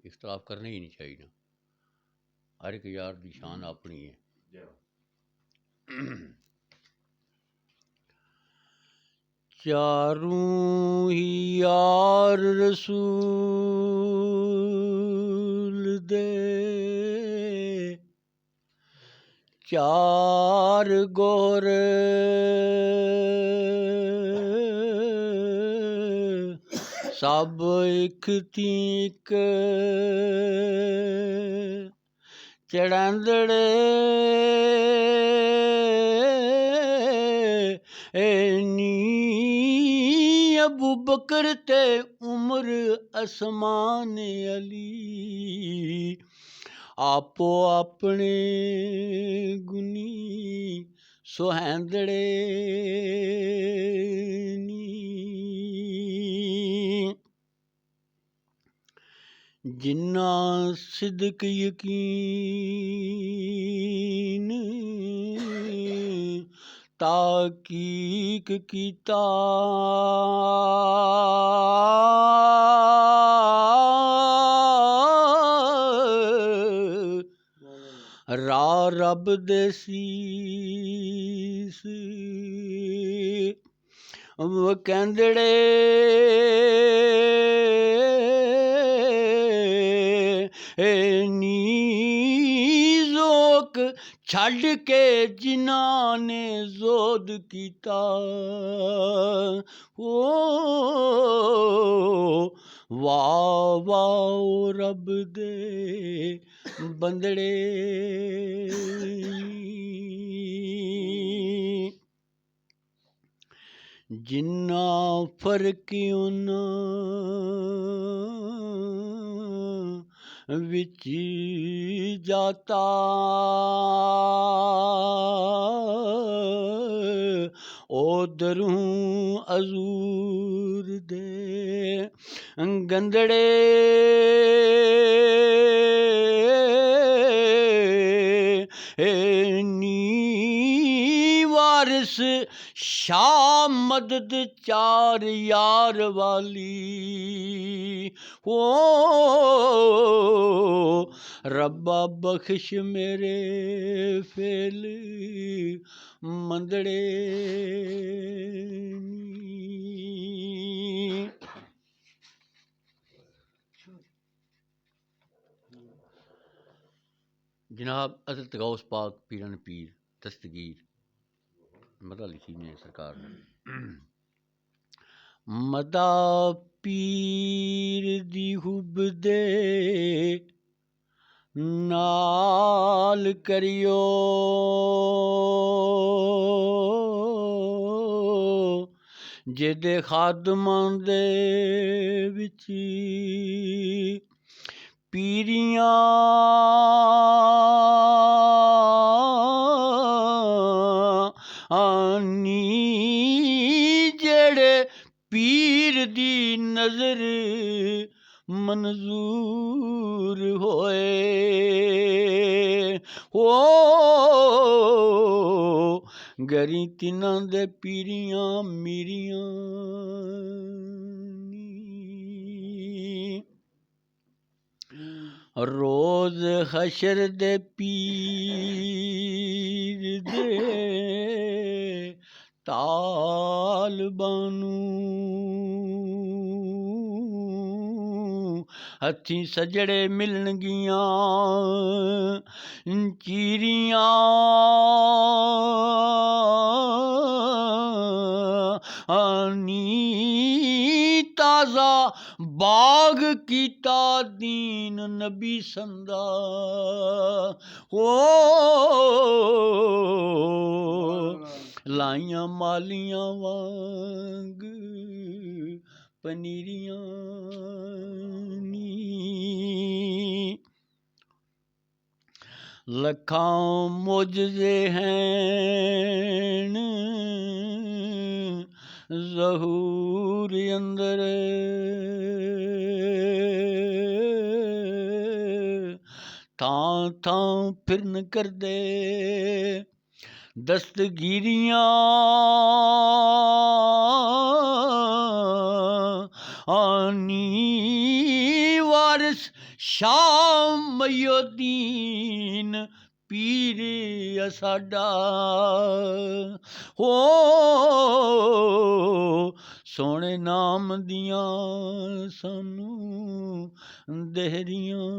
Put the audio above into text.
इख्तलाफ करना ही नहीं चाहिए। हर एक यार की शान अपनी है। चारों ही यार रसूल दे, चार गोर सब इक तीक चढ़ांदड़े नी अबू बकर ते उमर असमान अली आपो अपने गुनी सुहैंदड़े नी। जिन्ना सिदक यकीन ताकीक कीता रा रब दे सीस वकैंदड़े नी ज़ोक छड़ के जिन्हां ने जोद कीता ओ वाह वाह रब दे बंदड़े। जिन्ना फर्क उन्हां विच जाता ओदरूं अजूर दे गंदड़े नी वारिस शाह मदद चार यार वाली ओ रब्बा बख्श मेरे फेल मंदड़े नी। जनाब हज़रत गौस पाक पीरन पीर दस्तगीर मदा लिखी ने सरकार ने। मदा पीर दी हुब दे नाल करियो जेदे खादमां दे विच पीरियां आनी जेड़े पीर दी नजर मंजूर होए ओ गरी तिन्हां दे पीरियां मीरियां रोज हशर दे पीर दे तालबानू हथीं सजड़े मिलनगियां चीरियां आनी ताज़ा बाग कीता दीन नबी संदा ओ लाइयां मालियां वांग पनीरियां नी। लखां मोजज़े हैं ज़हूर अंदर थां थां फिरन करदे दस्तगीरियां आनी वारिस शाह मइनुद्दीन पीर आ साडा हो सोहणे नाम दियां सानू देहरियां